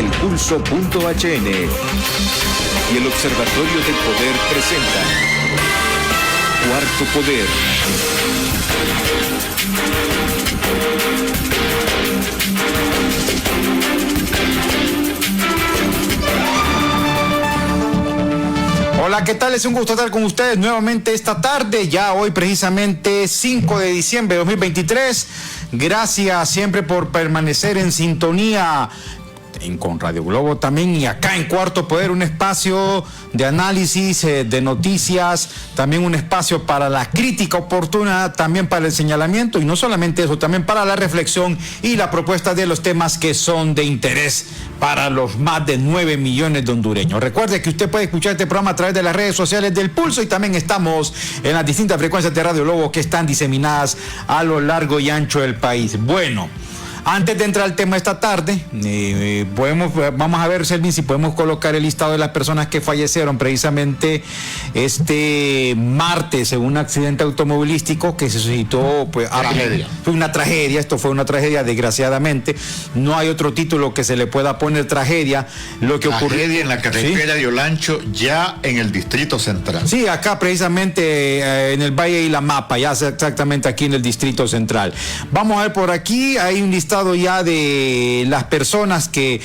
elpulso.hn y el Observatorio del Poder presenta Cuarto Poder. Hola, ¿qué tal? Es un gusto estar con ustedes nuevamente esta tarde, ya hoy precisamente 5 de diciembre de 2023. Gracias siempre por permanecer en sintonía con Radio Globo también y acá en Cuarto Poder, un espacio de análisis, de noticias, también un espacio para la crítica oportuna, también para el señalamiento y no solamente eso, también para la reflexión y la propuesta de los temas que son de interés para los más de 9 millones de hondureños. Recuerde que usted puede escuchar este programa a través de las redes sociales del Pulso y también estamos en las distintas frecuencias de Radio Globo que están diseminadas a lo largo y ancho del país. Bueno, antes de entrar al tema esta tarde, vamos a ver, Selvin, si podemos colocar el listado de las personas que fallecieron precisamente este martes en un accidente automovilístico que se suscitó, pues, tragedia. Fue una tragedia, esto fue una tragedia, desgraciadamente. No hay otro título que se le pueda poner tragedia. Lo que ocurrió en la carretera de Olancho, ya en el Distrito Central. Sí, acá precisamente en el Valle y la Mapa, ya exactamente aquí en el Distrito Central. Vamos a ver por aquí, hay un listado ya de las personas que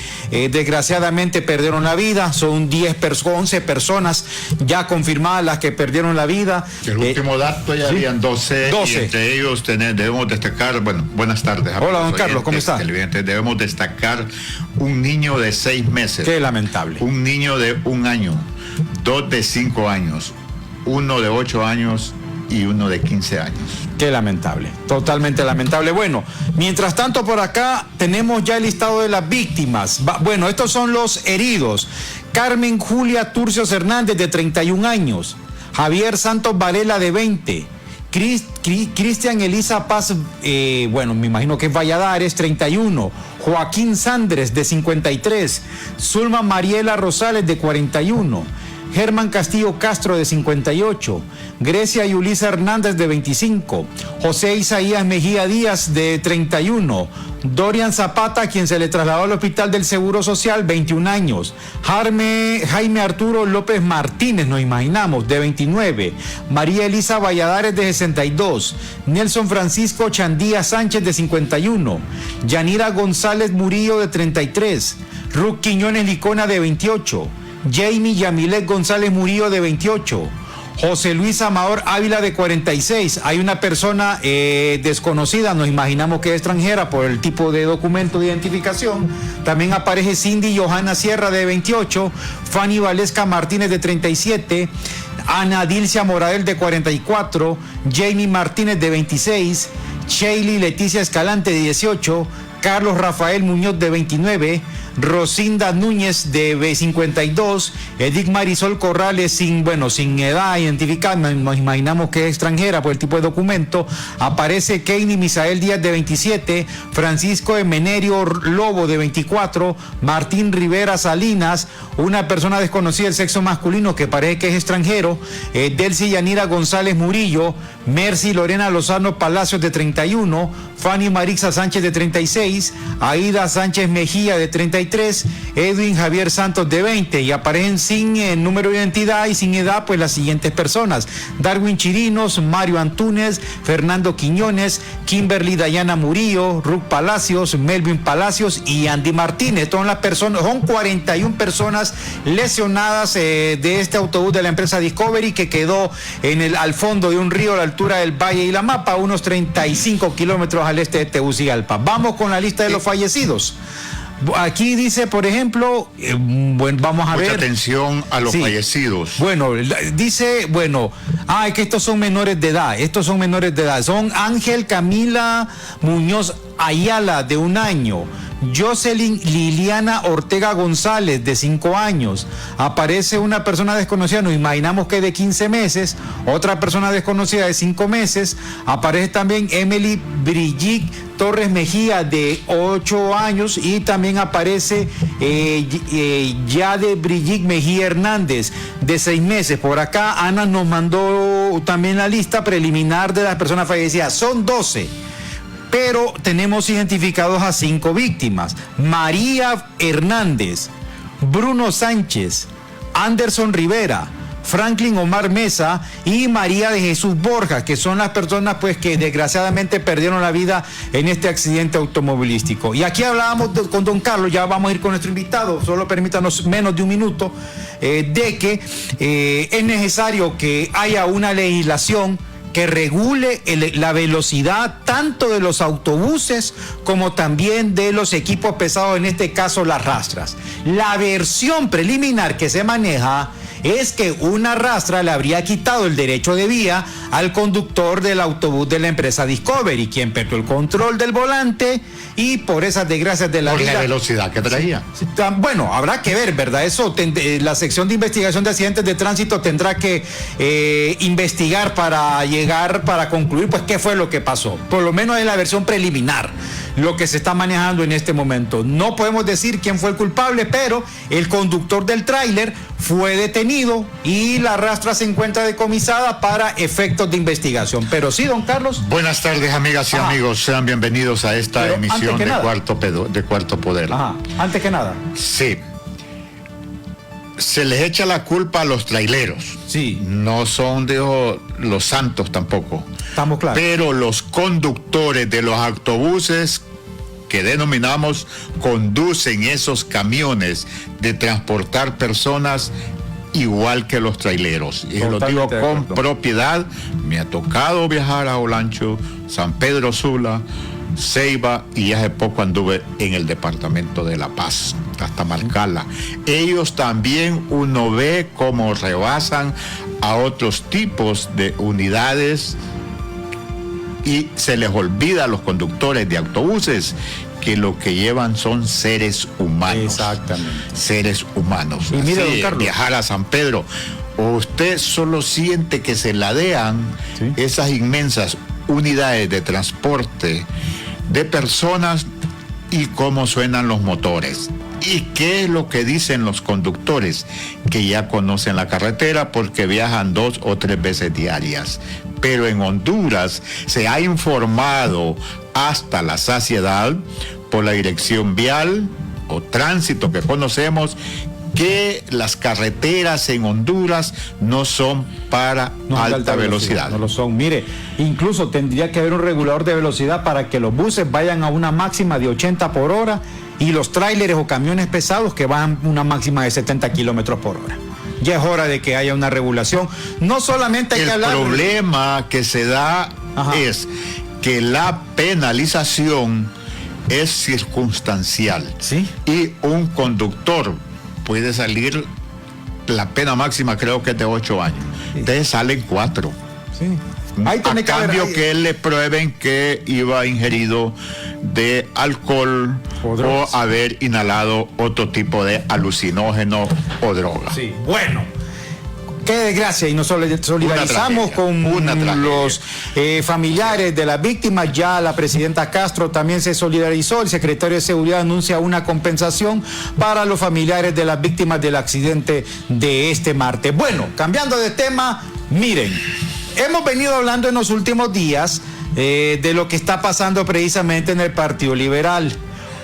desgraciadamente perdieron la vida. Son 11 personas ya confirmadas las que perdieron la vida. El último dato ya habían 12. Y entre ellos debemos destacar, buenas tardes. Hola, don Carlos, ¿cómo está? Debemos destacar un niño de 6 meses. Qué lamentable. Un niño de 1 año, 2 de 5 años, 1 de 8 años y 1 de 15 años. Qué lamentable, totalmente lamentable. Bueno, mientras tanto por acá tenemos ya el listado de las víctimas. Bueno, estos son los heridos. Carmen Julia Turcios Hernández, de 31 años. Javier Santos Varela, de 20. Cristian Elisa Paz, me imagino que es Valladares, 31. Joaquín Sandres, de 53. Zulma Mariela Rosales, de 41. Germán Castillo Castro, de 58, Grecia Yulisa Hernández, de 25, José Isaías Mejía Díaz, de 31, Dorian Zapata, quien se le trasladó al Hospital del Seguro Social, 21 años, Jaime Arturo López Martínez, nos imaginamos, de 29, María Elisa Valladares, de 62, Nelson Francisco Chandía Sánchez, de 51, Yanira González Murillo, de 33, Ruth Quiñones Licona, de 28, Jamie Yamilet González Murillo, de 28, José Luis Amador Ávila, de 46. Hay una persona desconocida, nos imaginamos que es extranjera por el tipo de documento de identificación. También aparece Cindy Johanna Sierra, de 28, Fanny Valesca Martínez, de 37, Ana Dilcia Moradel, de 44, Jamie Martínez, de 26, Sheili Leticia Escalante, de 18, Carlos Rafael Muñoz, de 29, Rosinda Núñez, de 52, Edith Marisol Corrales, sin edad identificada, nos imaginamos que es extranjera por el tipo de documento. Aparece Keini Misael Díaz, de 27, Francisco Emenerio Lobo, de 24, Martín Rivera Salinas, una persona desconocida del sexo masculino que parece que es extranjero, Delcy Yanira González Murillo, Mercy Lorena Lozano Palacios, de 31, Fanny Marixa Sánchez, de 36, Aida Sánchez Mejía, de 33, Edwin Javier Santos, de 20, y aparecen sin número de identidad y sin edad, pues las siguientes personas: Darwin Chirinos, Mario Antúnez, Fernando Quiñones, Kimberly Dayana Murillo, Ruth Palacios, Melvin Palacios y Andy Martínez. Todas las personas, son 41 personas lesionadas de este autobús de la empresa Discovery que quedó al fondo de un río a la altura del Valle y la Mapa, unos 35 kilómetros al este de Tegucigalpa. Vamos con la lista de los fallecidos. Aquí dice, por ejemplo, vamos a ver. Mucha atención a los fallecidos. Bueno, dice, es que estos son menores de edad. Son Ángel Camila Muñoz Ayala, de 1 año. Jocelyn Liliana Ortega González, de 5 años. Aparece una persona desconocida, nos imaginamos que de 15 meses. Otra persona desconocida de 5 meses. Aparece también Emily Brigitte Torres Mejía, de 8 años, y también aparece Yade Brigitte Mejía Hernández, de 6 meses. Por acá Ana nos mandó también la lista preliminar de las personas fallecidas. Son 12. pero tenemos identificados a 5 víctimas: María Hernández, Bruno Sánchez, Anderson Rivera, Franklin Omar Mesa y María de Jesús Borja, que son las personas pues que desgraciadamente perdieron la vida en este accidente automovilístico. Y aquí hablábamos con don Carlos, ya vamos a ir con nuestro invitado, solo permítanos menos de un minuto, de que es necesario que haya una legislación que regule la velocidad tanto de los autobuses como también de los equipos pesados, en este caso las rastras. La versión preliminar que se maneja es que una rastra le habría quitado el derecho de vía al conductor del autobús de la empresa Discovery, quien perdió el control del volante y por esas desgracias de la vida. Por la velocidad que traía. Bueno, habrá que ver, ¿verdad? Eso la sección de investigación de accidentes de tránsito tendrá que investigar para concluir pues qué fue lo que pasó. Por lo menos es la versión preliminar lo que se está manejando en este momento. No podemos decir quién fue el culpable, pero el conductor del tráiler fue detenido y la rastra se encuentra decomisada para efectos de investigación. Pero sí, don Carlos. Buenas tardes, amigas y amigos. Sean bienvenidos a esta emisión de Cuarto Poder. Ajá. Antes que nada. Sí. Se les echa la culpa a los traileros. Sí. No son los santos tampoco. Estamos claros. Pero los conductores de los autobuses que denominamos conducen esos camiones de transportar personas igual que los traileros. Y lo digo con propiedad. Me ha tocado viajar a Olancho, San Pedro Sula, Ceiba, y hace poco anduve en el departamento de La Paz, hasta Marcala. Ellos también, uno ve cómo rebasan a otros tipos de unidades y se les olvida a los conductores de autobuses que lo que llevan son seres humanos. Exactamente. Seres humanos. Y mire, así, don Carlos, viajar a San Pedro, usted solo siente que se ladean esas inmensas unidades de transporte de personas y cómo suenan los motores. ¿Y qué es lo que dicen los conductores? Que ya conocen la carretera porque viajan 2 o 3 veces diarias. Pero en Honduras se ha informado hasta la saciedad por la dirección vial o tránsito que conocemos que las carreteras en Honduras no son para alta velocidad. No lo son. Mire, incluso tendría que haber un regulador de velocidad para que los buses vayan a una máxima de 80 por hora y los tráileres o camiones pesados que van a una máxima de 70 kilómetros por hora. Ya es hora de que haya una regulación. No solamente hay que hablar. El problema que se da es que la penalización es circunstancial. ¿Sí? Y un conductor puede salir, la pena máxima creo que es de 8 años. Sí. Entonces salen 4. Sí. A cambio que le prueben que iba ingerido de alcohol o haber inhalado otro tipo de alucinógeno o droga. Sí. Bueno, qué desgracia, y nos solidarizamos con los familiares de las víctimas. Ya la presidenta Castro también se solidarizó. El secretario de Seguridad anuncia una compensación para los familiares de las víctimas del accidente de este martes. Bueno, cambiando de tema, miren, hemos venido hablando en los últimos días de lo que está pasando precisamente en el Partido Liberal,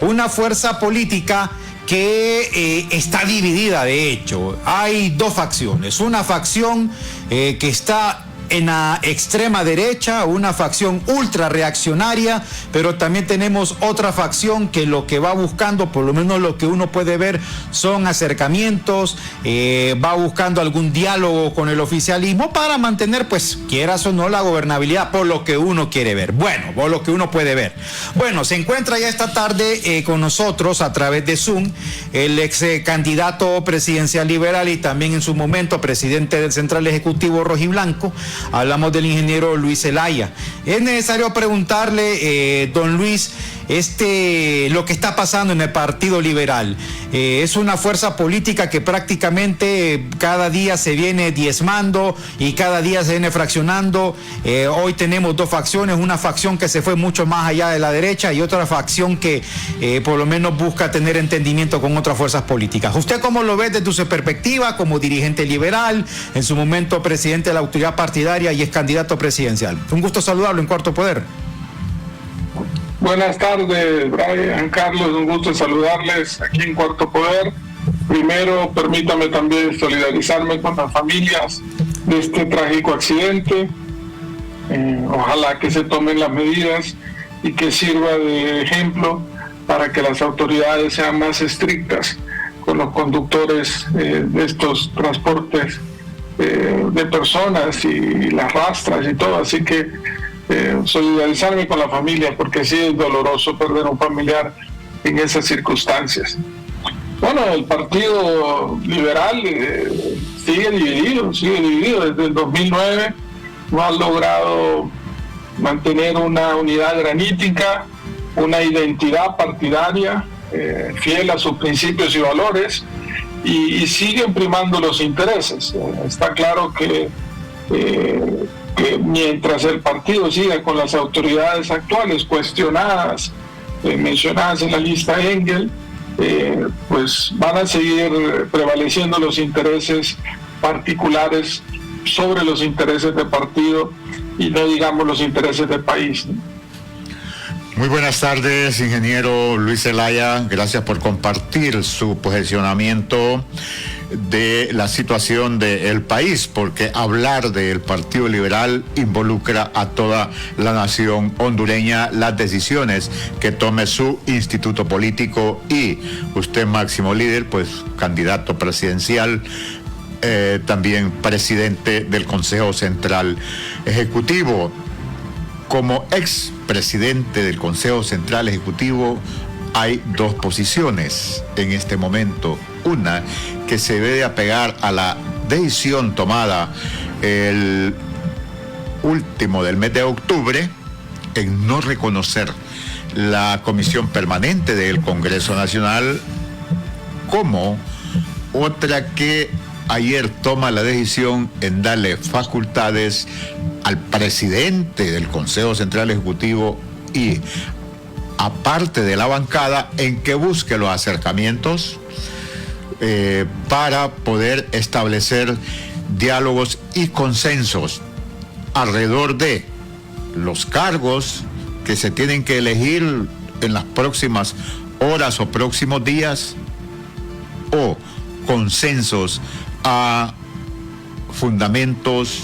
una fuerza política que está dividida. De hecho, hay 2 facciones, una facción que está en la extrema derecha, una facción ultra reaccionaria, pero también tenemos otra facción que lo que va buscando, por lo menos lo que uno puede ver, son acercamientos, va buscando algún diálogo con el oficialismo para mantener, pues, quieras o no, la gobernabilidad, por lo que uno quiere ver. Bueno, por lo que uno puede ver. Bueno, se encuentra ya esta tarde con nosotros a través de Zoom el ex candidato presidencial liberal y también en su momento presidente del Central Ejecutivo Rojiblanco. Hablamos del ingeniero Luis Zelaya. Es necesario preguntarle, don Luis, lo que está pasando en el Partido Liberal. Es una fuerza política que prácticamente cada día se viene diezmando y cada día se viene fraccionando. Hoy tenemos 2 facciones, una facción que se fue mucho más allá de la derecha y otra facción que por lo menos busca tener entendimiento con otras fuerzas políticas. ¿Usted cómo lo ve desde su perspectiva como dirigente liberal, en su momento presidente de la autoridad partidaria y es candidato presidencial? Un gusto saludarlo en Cuarto Poder. Buenas tardes, Brian, Carlos, un gusto saludarles aquí en Cuarto Poder. Primero, permítame también solidarizarme con las familias de este trágico accidente. Ojalá que se tomen las medidas y que sirva de ejemplo para que las autoridades sean más estrictas con los conductores de estos transportes de personas y las rastras y todo. Así que solidarizarme con la familia, porque sí es doloroso perder un familiar en esas circunstancias. Bueno, el Partido Liberal sigue dividido desde el 2009, no ha logrado mantener una unidad granítica, una identidad partidaria fiel a sus principios y valores, y siguen primando los intereses. Está claro que mientras el partido siga con las autoridades actuales cuestionadas, mencionadas en la lista Engel, pues van a seguir prevaleciendo los intereses particulares sobre los intereses de partido y no digamos los intereses del país, ¿no? Muy buenas tardes, ingeniero Luis Zelaya. Gracias por compartir su posicionamiento de la situación del país, porque hablar del Partido Liberal involucra a toda la nación hondureña, las decisiones que tome su instituto político, y usted, máximo líder, pues candidato presidencial, también presidente del Consejo Central Ejecutivo. Como expresidente del Consejo Central Ejecutivo, hay dos posiciones en este momento. Una, que se debe apegar a la decisión tomada el último del mes de octubre en no reconocer la Comisión Permanente del Congreso Nacional, como otra que ayer toma la decisión en darle facultades al presidente del Consejo Central Ejecutivo y aparte de la bancada en que busque los acercamientos para poder establecer diálogos y consensos alrededor de los cargos que se tienen que elegir en las próximas horas o próximos días, o consensos a fundamentos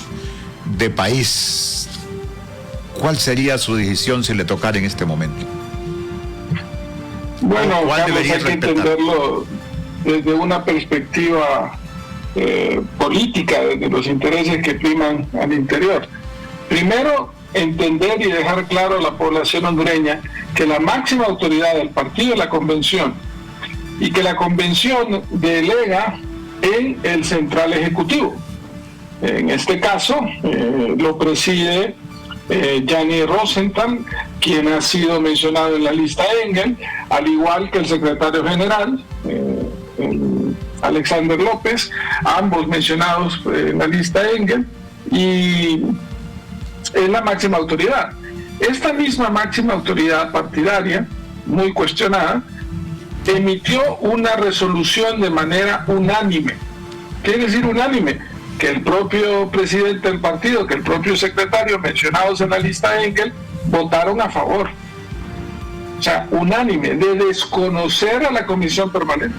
de país. ¿Cuál sería su decisión si le tocara en este momento? Bueno, ¿Cuál Carlos, debería hay que respetar? entenderlo desde una perspectiva política, desde los intereses que priman al interior. Primero, entender y dejar claro a la población hondureña que la máxima autoridad del partido es la convención, y que la convención delega en el Central Ejecutivo. En este caso, lo preside Gianni Rosenthal, quien ha sido mencionado en la lista Engel, al igual que el secretario general, Alexander López, ambos mencionados en la lista Engel, y es la máxima autoridad. Esta misma máxima autoridad partidaria, muy cuestionada, emitió una resolución de manera unánime. ¿Qué quiere decir unánime? Que el propio presidente del partido, que el propio secretario mencionados en la lista Engel, votaron a favor. O sea, unánime, de desconocer a la Comisión Permanente,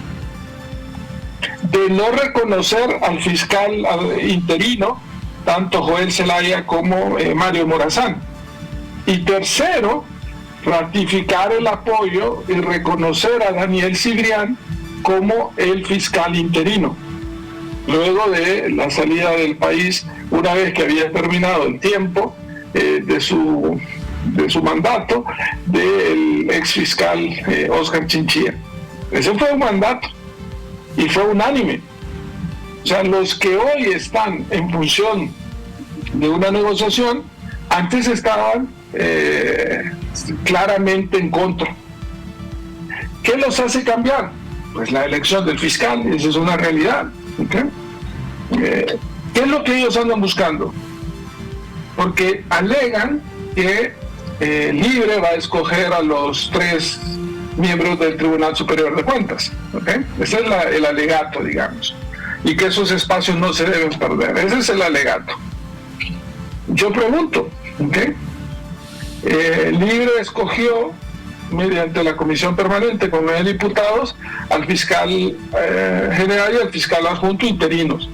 de no reconocer al fiscal interino, tanto Joel Zelaya como Mario Morazán. Y tercero, ratificar el apoyo y reconocer a Daniel Cibrián como el fiscal interino, luego de la salida del país, una vez que había terminado el tiempo de su mandato, del ex fiscal Oscar Chinchilla. Ese fue un mandato y fue unánime. O sea, los que hoy están en función de una negociación, antes estaban claramente en contra. ¿Qué los hace cambiar? Pues la elección del fiscal, esa es una realidad. ¿Okay? ¿Qué es lo que ellos andan buscando? Porque alegan que Libre va a escoger a los 3 miembros del Tribunal Superior de Cuentas. ¿Okay? Ese es el alegato, digamos. Y que esos espacios no se deben perder. Ese es el alegato. Yo pregunto, ¿okay? Libre escogió mediante la comisión permanente con 9 diputados, al fiscal general y al fiscal adjunto interinos.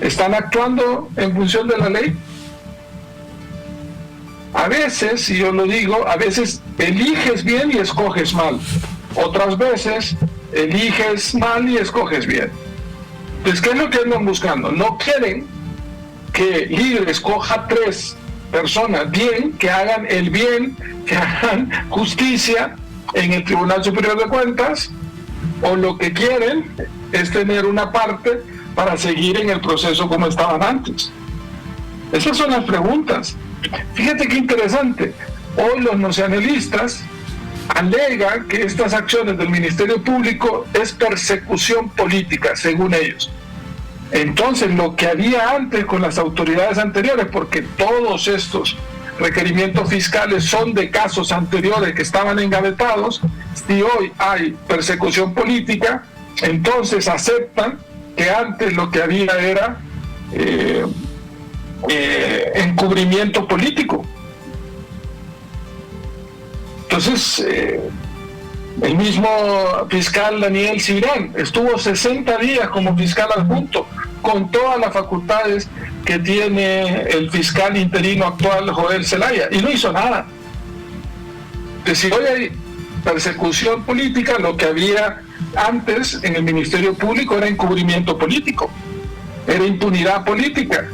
¿Están actuando en función de la ley? A veces, y yo lo digo, a veces eliges bien y escoges mal. Otras veces eliges mal y escoges bien. Entonces, ¿qué es lo que andan buscando? No quieren que Libre escoja 3 personas bien, que hagan el bien, que hagan justicia en el Tribunal Superior de Cuentas, o lo que quieren es tener una parte para seguir en el proceso como estaban antes. Esas son las preguntas. Fíjate qué interesante. Hoy los nacionalistas alegan que estas acciones del Ministerio Público es persecución política, según ellos. Entonces, lo que había antes con las autoridades anteriores, porque todos estos requerimientos fiscales son de casos anteriores que estaban engavetados, si hoy hay persecución política, entonces aceptan que antes lo que había era encubrimiento político. Entonces, el mismo fiscal Daniel Cibrán estuvo 60 días como fiscal adjunto, con todas las facultades que tiene el fiscal interino actual Joel Zelaya, y no hizo nada. Entonces, si hoy hay persecución política, lo que había antes en el Ministerio Público era encubrimiento político, era impunidad política.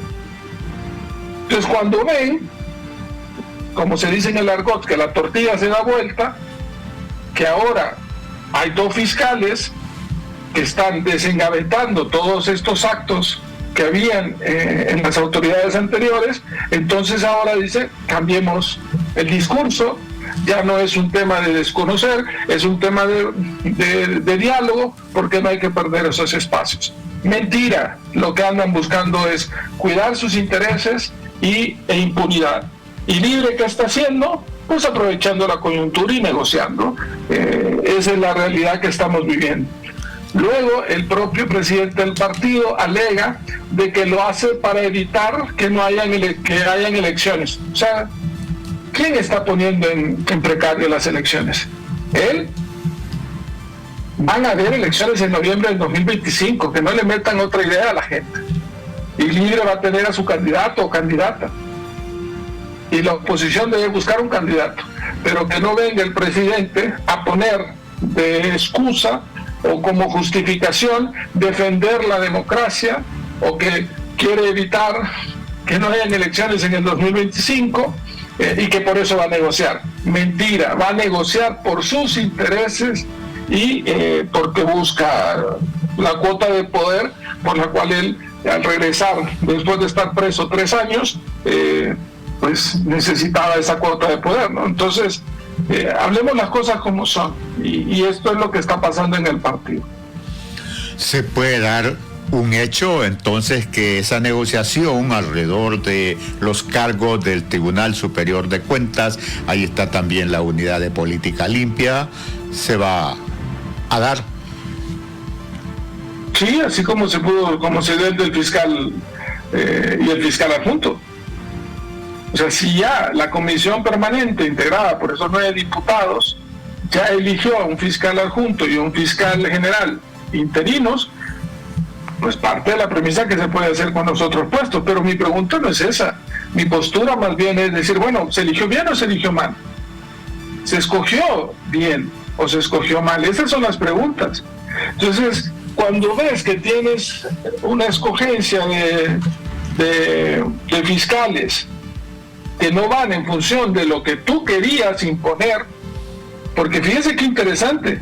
Entonces, cuando ven, como se dice en el argot, que la tortilla se da vuelta, que ahora hay 2 fiscales que están desengavetando todos estos actos que habían en las autoridades anteriores, entonces ahora dice, cambiemos el discurso, ya no es un tema de desconocer, es un tema de diálogo, porque no hay que perder esos espacios. Mentira, lo que andan buscando es cuidar sus intereses e impunidad. ¿Y Libre qué está haciendo? Pues aprovechando la coyuntura y negociando. Esa es la realidad que estamos viviendo. Luego, el propio presidente del partido alega de que lo hace para evitar que hayan elecciones. O sea, ¿quién está poniendo en precario las elecciones? Él. Van a haber elecciones en noviembre del 2025, que no le metan otra idea a la gente. Y Libre va a tener a su candidato o candidata. Y la oposición debe buscar un candidato, pero que no venga el presidente a poner de excusa o como justificación defender la democracia, o que quiere evitar que no hayan elecciones en el 2025 y que por eso va a negociar. Mentira, va a negociar por sus intereses y porque busca la cuota de poder por la cual él, al regresar después de estar preso 3 años, pues necesitaba esa cuota de poder, ¿no? Entonces, hablemos las cosas como son, y esto es lo que está pasando en el partido. ¿Se puede dar un hecho entonces que esa negociación alrededor de los cargos del Tribunal Superior de Cuentas, ahí está también la unidad de política limpia, se va a dar? Sí, así como se dio el fiscal y el fiscal adjunto. O sea, si ya la comisión permanente integrada por esos 9 diputados ya eligió a un fiscal adjunto y un fiscal general interinos, pues parte de la premisa que se puede hacer con los otros puestos. Pero mi pregunta no es esa. Mi postura más bien es decir, bueno, ¿se eligió bien o se eligió mal? ¿Se escogió bien o se escogió mal? Esas son las preguntas. Entonces, cuando ves que tienes una escogencia de fiscales que no van en función de lo que tú querías imponer, porque fíjense qué interesante,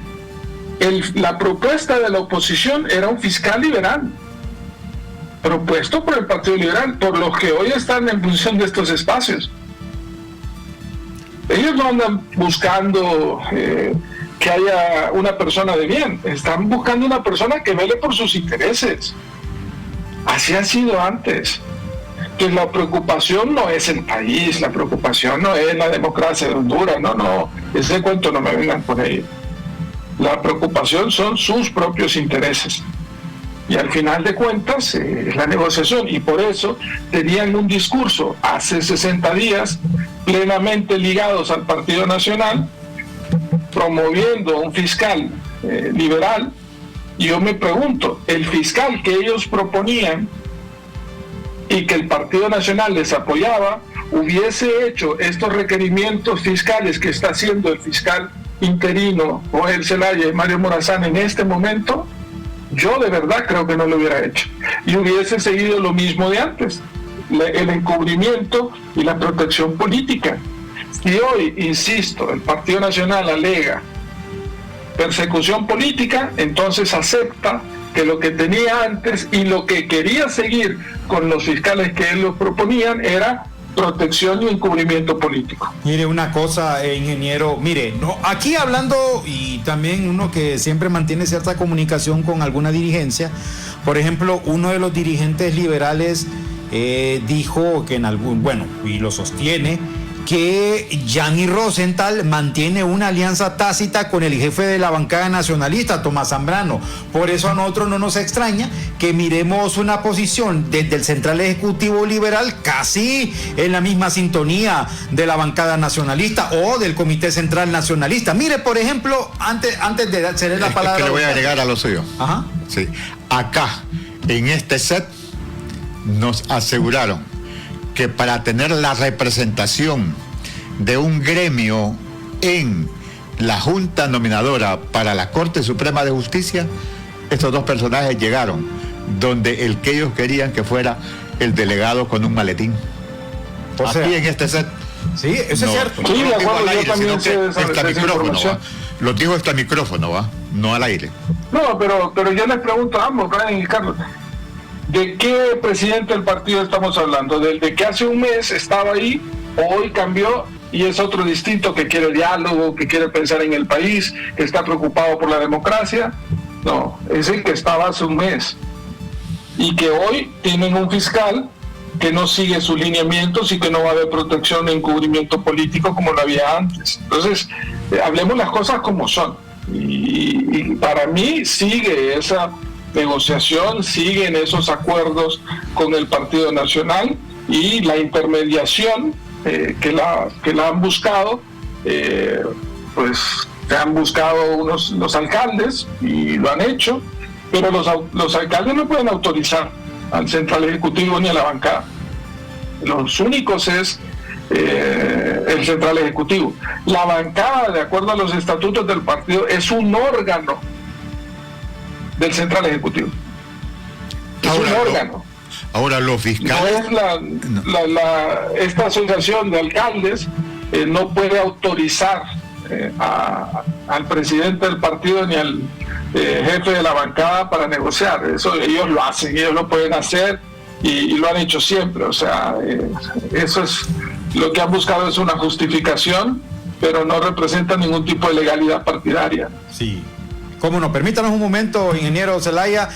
la propuesta de la oposición era un fiscal liberal, propuesto por el Partido Liberal, por los que hoy están en función de estos espacios. Ellos no andan buscando que haya una persona de bien, están buscando una persona que vele por sus intereses. Así ha sido antes. Entonces, la preocupación no es el país, la preocupación no es la democracia de Honduras, no, ese cuento no me vengan por ahí. La preocupación son sus propios intereses. Y al final de cuentas, es la negociación. Y por eso tenían un discurso hace 60 días plenamente ligados al Partido Nacional, promoviendo un fiscal liberal. Y yo me pregunto, el fiscal que ellos proponían y que el Partido Nacional les apoyaba, hubiese hecho estos requerimientos fiscales que está haciendo el fiscal interino Joel Zelaya y Mario Morazán en este momento, yo de verdad creo que no lo hubiera hecho. Y hubiese seguido lo mismo de antes, el encubrimiento y la protección política. Si hoy, insisto, el Partido Nacional alega persecución política, entonces acepta que lo que tenía antes y lo que quería seguir con los fiscales que él lo proponían era protección y encubrimiento político. Mire una cosa, ingeniero, mire, no, aquí hablando, y también uno que siempre mantiene cierta comunicación con alguna dirigencia, por ejemplo, uno de los dirigentes liberales dijo que en algún, bueno, y lo sostiene, que Gianni Rosenthal mantiene una alianza tácita con el jefe de la bancada nacionalista, Tomás Zambrano. Por eso a nosotros no nos extraña que miremos una posición desde el Central Ejecutivo Liberal casi en la misma sintonía de la bancada nacionalista o del Comité Central Nacionalista. Mire, por ejemplo, antes de ceder la palabra... Es que le voy a agregar a lo suyo. Ajá. Sí. Acá, en este set, nos aseguraron que para tener la representación de un gremio en la Junta Nominadora para la Corte Suprema de Justicia, estos dos personajes llegaron donde el que ellos querían que fuera el delegado con un maletín. O sea, aquí en este set. Sí, eso es cierto. Sí, de acuerdo, yo también sé de esa micrófono, información. Lo digo este micrófono, ¿va? No al aire. No, pero yo les pregunto a ambos, Brian y Carlos, ¿de qué presidente del partido estamos hablando? ¿Del de que hace un mes estaba ahí, o hoy cambió y es otro distinto que quiere diálogo, que quiere pensar en el país, que está preocupado por la democracia? No, es el que estaba hace un mes. Y que hoy tienen un fiscal que no sigue sus lineamientos y que no va a haber protección e encubrimiento político como lo había antes. Entonces, hablemos las cosas como son. Y para mí sigue esa negociación, siguen esos acuerdos con el Partido Nacional y la intermediación que la han buscado, pues que han buscado los alcaldes y lo han hecho, pero los alcaldes no pueden autorizar al Central Ejecutivo ni a la bancada. Los únicos es el Central Ejecutivo. La bancada, de acuerdo a los estatutos del partido, es un órgano del Central Ejecutivo. Es un órgano. Ahora los fiscales... No es esta asociación de alcaldes no puede autorizar al presidente del partido ni al jefe de la bancada para negociar. Eso ellos lo hacen, ellos lo pueden hacer y lo han hecho siempre. O sea, eso es lo que han buscado, es una justificación, pero no representa ningún tipo de legalidad partidaria. Sí. Cómo no, permítanos un momento, ingeniero Zelaya,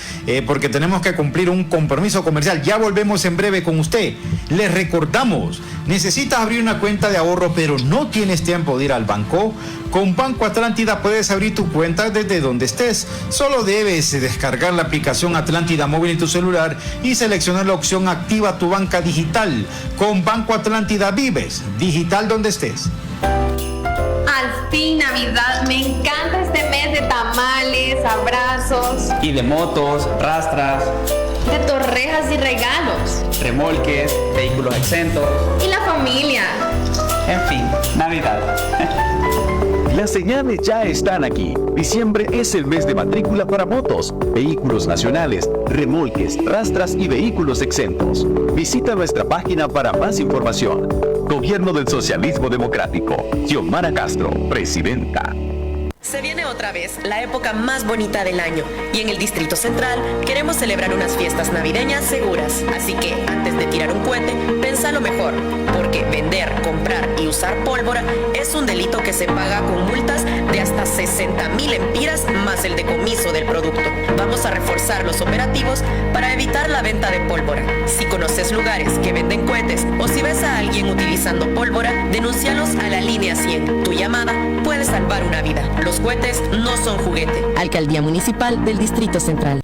porque tenemos que cumplir un compromiso comercial. Ya volvemos en breve con usted. Les recordamos, necesitas abrir una cuenta de ahorro, pero no tienes tiempo de ir al banco. Con Banco Atlántida puedes abrir tu cuenta desde donde estés. Solo debes descargar la aplicación Atlántida Móvil en tu celular y seleccionar la opción Activa tu banca digital. Con Banco Atlántida vives digital donde estés. Al fin, Navidad. Me encanta este mes de tamales, abrazos. Y de motos, rastras. De torrejas y regalos. Remolques, vehículos exentos. Y la familia. En fin, Navidad. Las señales ya están aquí. Diciembre es el mes de matrícula para motos, vehículos nacionales, remolques, rastras y vehículos exentos. Visita nuestra página para más información. Gobierno del Socialismo Democrático. Xiomara Castro, presidenta. Se viene otra vez la época más bonita del año y en el Distrito Central queremos celebrar unas fiestas navideñas seguras. Así que antes de tirar un cohete, pénsalo mejor, porque vender, comprar y usar pólvora es un delito que se paga con multas de hasta 60,000 lempiras más el decomiso del producto. Vamos a reforzar los operativos para evitar la venta de pólvora. Si conoces lugares que venden cohetes o si ves a alguien utilizando pólvora, denúncialos a la línea 100. Tu llamada puede salvar una vida. Los cohetes no son juguete. Alcaldía Municipal del Distrito Central.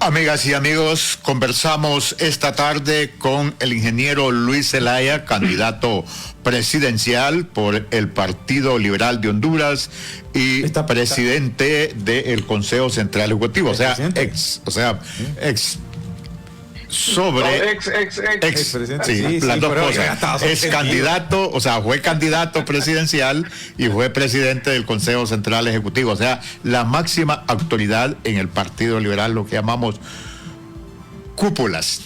Amigas y amigos, conversamos esta tarde con el ingeniero Luis Zelaya, candidato presidencial por el Partido Liberal de Honduras y presidente del Consejo Central Ejecutivo, ex candidato, fue candidato presidencial y fue presidente del Consejo Central Ejecutivo, o sea, la máxima autoridad en el Partido Liberal, lo que llamamos cúpulas.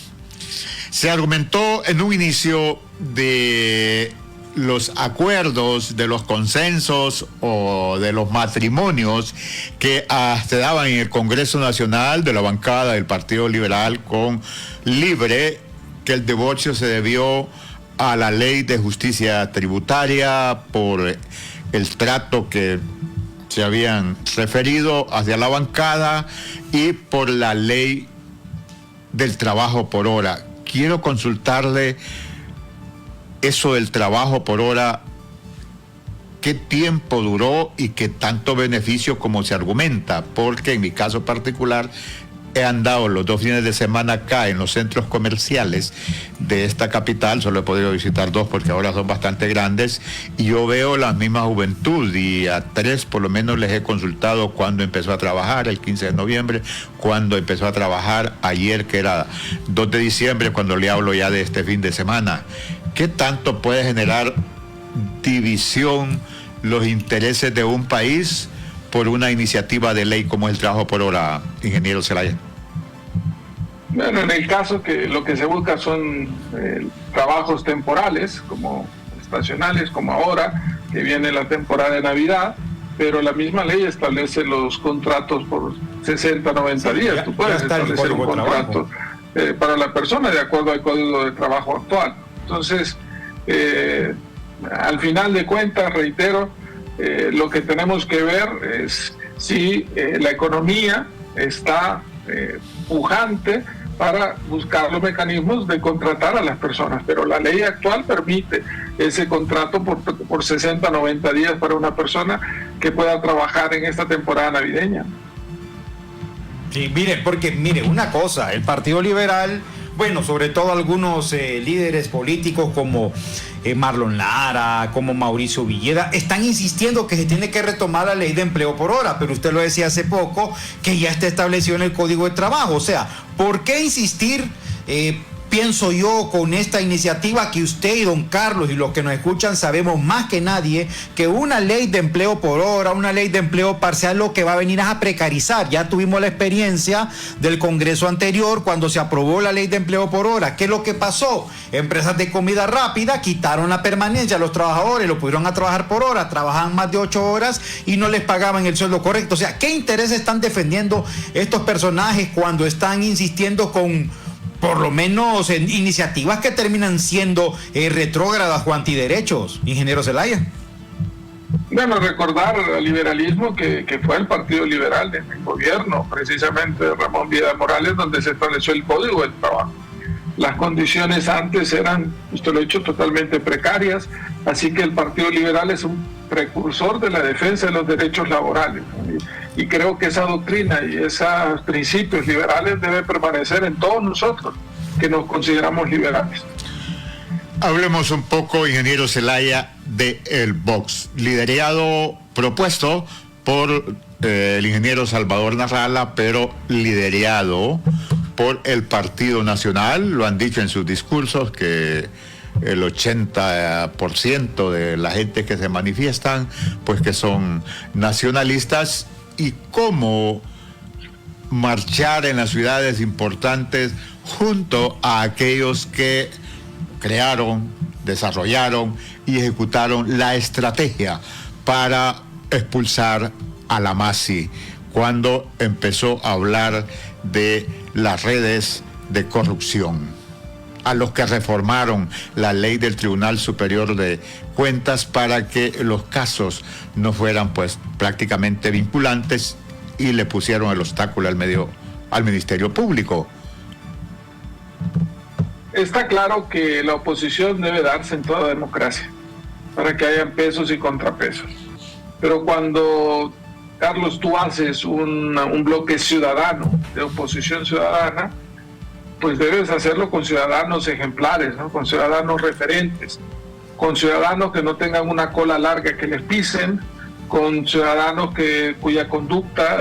Se argumentó en un inicio de los acuerdos, de los consensos o de los matrimonios que se daban en el Congreso Nacional de la bancada del Partido Liberal con Libre, que el divorcio se debió a la ley de justicia tributaria por el trato que se habían referido hacia la bancada y por la ley del trabajo por hora. Quiero consultarle eso del trabajo por hora, ¿qué tiempo duró y qué tanto beneficio como se argumenta? Porque en mi caso particular he andado los 2 fines de semana acá en los centros comerciales de esta capital, solo he podido visitar 2 porque ahora son bastante grandes, y yo veo la misma juventud, y a 3 por lo menos les he consultado cuándo empezó a trabajar, el 15 de noviembre, cuándo empezó a trabajar ayer, que era 2 de diciembre, cuando le hablo ya de este fin de semana. ¿Qué tanto puede generar división los intereses de un país por una iniciativa de ley como el trabajo por hora, ingeniero Zelaya? Bueno, en el caso que lo que se busca son trabajos temporales, como estacionales, como ahora, que viene la temporada de Navidad, pero la misma ley establece los contratos por 60, 90 días. Tú puedes establecer un contrato para la persona de acuerdo al Código de Trabajo actual. Entonces, al final de cuentas, reitero, lo que tenemos que ver es si la economía está pujante para buscar los mecanismos de contratar a las personas, pero la ley actual permite ese contrato por 60, 90 días para una persona que pueda trabajar en esta temporada navideña. Sí, mire, una cosa, el Partido Liberal, bueno, sobre todo algunos líderes políticos como Marlon Lara, como Mauricio Villeda, están insistiendo que se tiene que retomar la ley de empleo por hora, pero usted lo decía hace poco, que ya está establecido en el Código de Trabajo. O sea, ¿por qué insistir, pienso yo, con esta iniciativa que usted y don Carlos y los que nos escuchan sabemos más que nadie que una ley de empleo por hora, una ley de empleo parcial, lo que va a venir es a precarizar? Ya tuvimos la experiencia del Congreso anterior cuando se aprobó la ley de empleo por hora. ¿Qué es lo que pasó? Empresas de comida rápida quitaron la permanencia a los trabajadores, lo pudieron a trabajar por hora, trabajaban más de 8 horas y no les pagaban el sueldo correcto. O sea, ¿qué intereses están defendiendo estos personajes cuando están insistiendo con por lo menos en iniciativas que terminan siendo retrógradas o antiderechos, ingeniero Zelaya? Bueno, recordar al liberalismo que fue el Partido Liberal en el gobierno, precisamente de Ramón Vidal Morales, donde se estableció el Código del Trabajo. Las condiciones antes eran, usted lo ha dicho, totalmente precarias, así que el Partido Liberal es un precursor de la defensa de los derechos laborales, ¿no? Y creo que esa doctrina y esos principios liberales deben permanecer en todos nosotros que nos consideramos liberales. Hablemos un poco, ingeniero Zelaya, de el Vox, liderado, propuesto por el ingeniero Salvador Narrala, pero liderado por el Partido Nacional. Lo han dicho en sus discursos que el 80% de la gente que se manifiestan, pues que son nacionalistas. Y cómo marchar en las ciudades importantes junto a aquellos que crearon, desarrollaron y ejecutaron la estrategia para expulsar a la MASI cuando empezó a hablar de las redes de corrupción, a los que reformaron la ley del Tribunal Superior de Cuentas para que los casos no fueran pues prácticamente vinculantes, y le pusieron el obstáculo al Ministerio Público. Está claro que la oposición debe darse en toda democracia para que haya pesos y contrapesos, pero cuando Carlos, tú haces un bloque ciudadano, de oposición ciudadana, pues debes hacerlo con ciudadanos ejemplares, ¿no? Con ciudadanos referentes, con ciudadanos que no tengan una cola larga que les pisen, con ciudadanos cuya conducta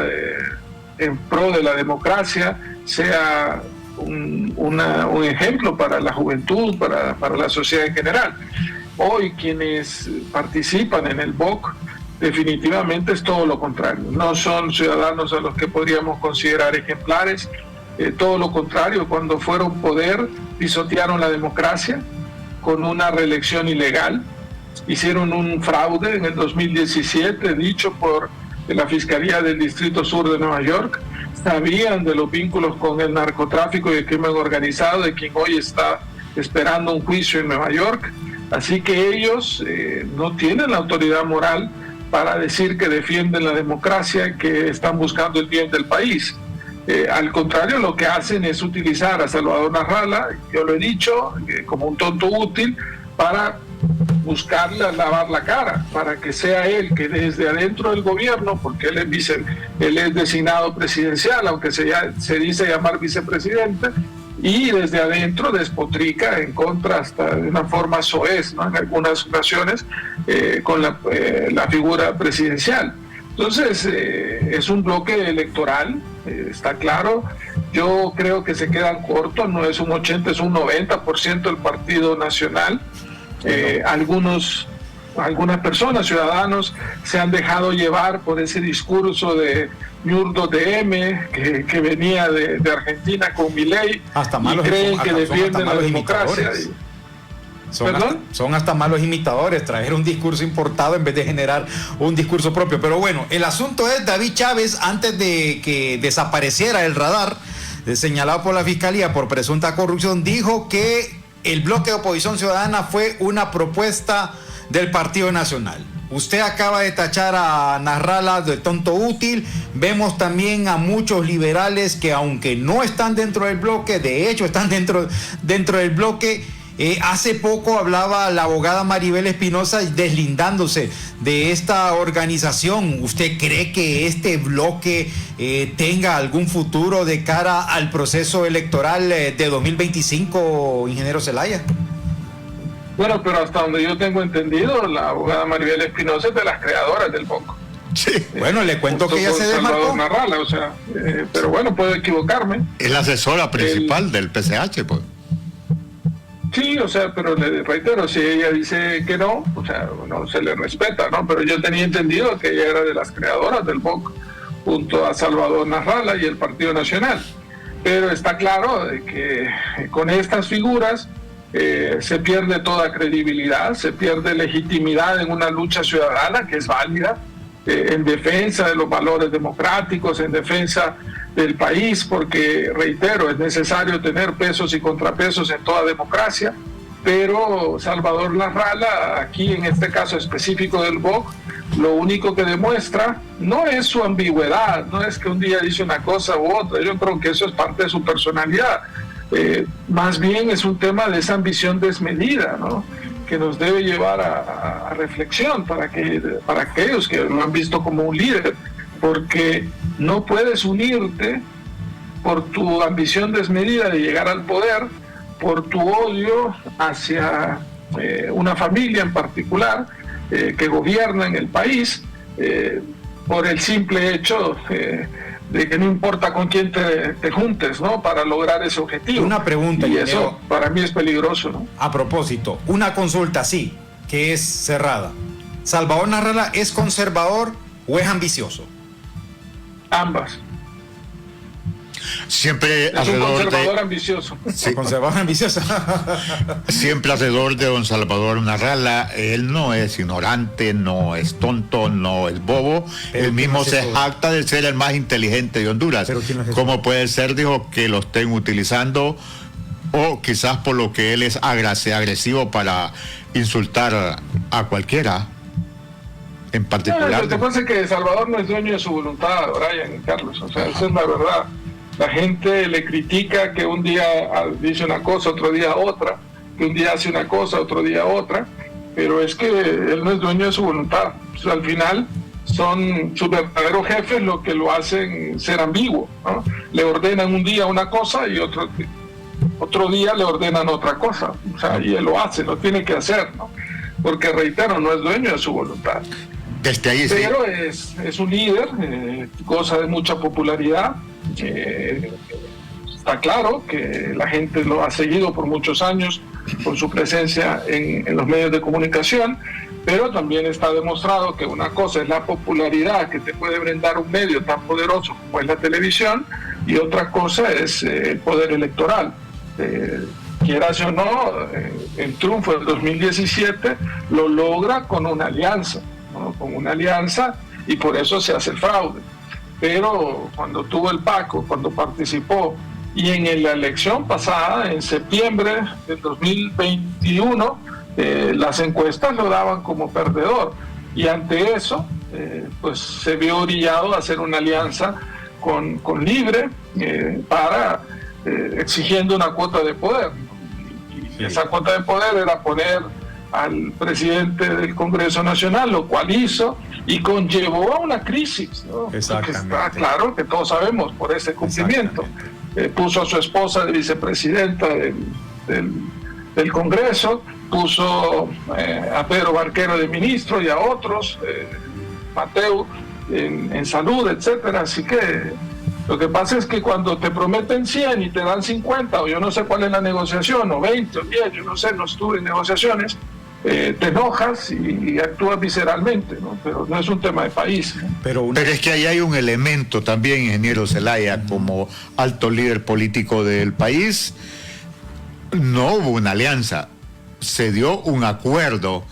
en pro de la democracia sea un ejemplo para la juventud, para la sociedad en general. Hoy quienes participan en el BOC definitivamente es todo lo contrario, no son ciudadanos a los que podríamos considerar ejemplares, todo lo contrario, cuando fueron poder pisotearon la democracia con una reelección ilegal, hicieron un fraude en el 2017 dicho por la Fiscalía del Distrito Sur de Nueva York, sabían de los vínculos con el narcotráfico y el crimen organizado, de quien hoy está esperando un juicio en Nueva York, así que ellos no tienen la autoridad moral para decir que defienden la democracia, que están buscando el bien del país. Al contrario, lo que hacen es utilizar a Salvador Narrala, yo lo he dicho, como un tonto útil para buscarle lavar la cara, para que sea él que desde adentro del gobierno, porque él es designado presidencial, aunque se dice llamar vicepresidente, y desde adentro despotrica en contra hasta de una forma soez, ¿no? En algunas ocasiones con la figura presidencial. Entonces es un bloque electoral, está claro. Yo creo que se quedan cortos, no es un 80, es un 90% del Partido Nacional. Algunas personas, ciudadanos, se han dejado llevar por ese discurso de Ñurdo DM que venía de Argentina con Milei, y creen que defienden la democracia. Son hasta malos imitadores, traer un discurso importado en vez de generar un discurso propio. Pero bueno, el asunto es, David Chávez, antes de que desapareciera el radar, señalado por la Fiscalía por presunta corrupción, dijo que el bloque de oposición ciudadana fue una propuesta del Partido Nacional. Usted acaba de tachar a Narrala de tonto útil. Vemos también a muchos liberales que, aunque no están dentro del bloque, de hecho están dentro del bloque. Hace poco hablaba la abogada Maribel Espinosa deslindándose de esta organización. ¿Usted cree que este bloque tenga algún futuro de cara al proceso electoral de 2025, ingeniero Zelaya? Bueno, pero hasta donde yo tengo entendido, la abogada Maribel Espinosa es de las creadoras del BOC. Sí. Bueno, le cuento que ella se desmarcó. Narrala, pero bueno, puedo equivocarme. Es la asesora principal del PCH, pues. Sí, pero le reitero, si ella dice que no, no se le respeta, ¿no? Pero yo tenía entendido que ella era de las creadoras del BOC, junto a Salvador Narrala y el Partido Nacional. Pero está claro de que con estas figuras se pierde toda credibilidad, se pierde legitimidad en una lucha ciudadana que es válida, en defensa de los valores democráticos, en defensa del país, porque, reitero, es necesario tener pesos y contrapesos en toda democracia, pero Salvador Narrala, aquí en este caso específico del BOC, lo único que demuestra no es su ambigüedad, no es que un día dice una cosa u otra, yo creo que eso es parte de su personalidad, más bien es un tema de esa ambición desmedida, ¿no?, que nos debe llevar a reflexión para aquellos que lo han visto como un líder, porque no puedes unirte por tu ambición desmedida de llegar al poder, por tu odio hacia una familia en particular que gobierna en el país, por el simple hecho de que no importa con quién te juntes, ¿no?, para lograr ese objetivo. Una pregunta, y eso para mí es peligroso, ¿no? A propósito, una consulta, sí, que es cerrada. ¿Salvador Narrala es conservador o es ambicioso? Ambas. Siempre es un alrededor conservador ambicioso. Sí. Conservador ambicioso. Siempre alrededor de don Salvador Narrala. Él no es ignorante, no es tonto, no es bobo. Él mismo se jacta de ser el más inteligente de Honduras. ¿Cómo puede ser, dijo, que lo estén utilizando? O quizás por lo que él es agresivo para insultar a cualquiera en particular. Lo que pasa es que Salvador no es dueño de su voluntad, Brian y Carlos, esa es la verdad. La gente le critica que un día dice una cosa, otro día otra, que un día hace una cosa, otro día otra, pero es que él no es dueño de su voluntad. Al final, sus verdaderos jefes lo que lo hacen ser ambiguo, ¿no? Le ordenan un día una cosa y otro día le ordenan otra cosa, o sea, y él lo hace, lo tiene que hacer, ¿no? Porque, reitero, no es dueño de su voluntad. Desde ahí, pero sí. es un líder, goza de mucha popularidad, está claro que la gente lo ha seguido por muchos años por su presencia en los medios de comunicación, pero también está demostrado que una cosa es la popularidad que te puede brindar un medio tan poderoso como es la televisión, y otra cosa es el poder electoral. Quieras o no, el triunfo del 2017 lo logra con una alianza, ¿no? Con una alianza, y por eso se hace el fraude. Pero cuando tuvo el PACO, cuando participó, y en la elección pasada, en septiembre del 2021, las encuestas lo daban como perdedor, y ante eso pues se vio orillado a hacer una alianza con Libre para exigiendo una cuota de poder, y esa cuota de poder era poner al presidente del Congreso Nacional, lo cual hizo y conllevó a una crisis, ¿no? Exactamente. Está claro que todos sabemos por ese cumplimiento. Puso a su esposa de vicepresidenta del Congreso, puso a Pedro Barquero de ministro y a otros, Mateo en salud, etcétera. Así que lo que pasa es que cuando te prometen 100 y te dan 50, o yo no sé cuál es la negociación, o 20, o 10, yo no sé, no estuve en negociaciones, te enojas y actúas visceralmente, ¿no? Pero no es un tema de país, ¿no? Pero es que ahí hay un elemento también, ingeniero Zelaya, como alto líder político del país. No hubo una alianza, se dio un acuerdo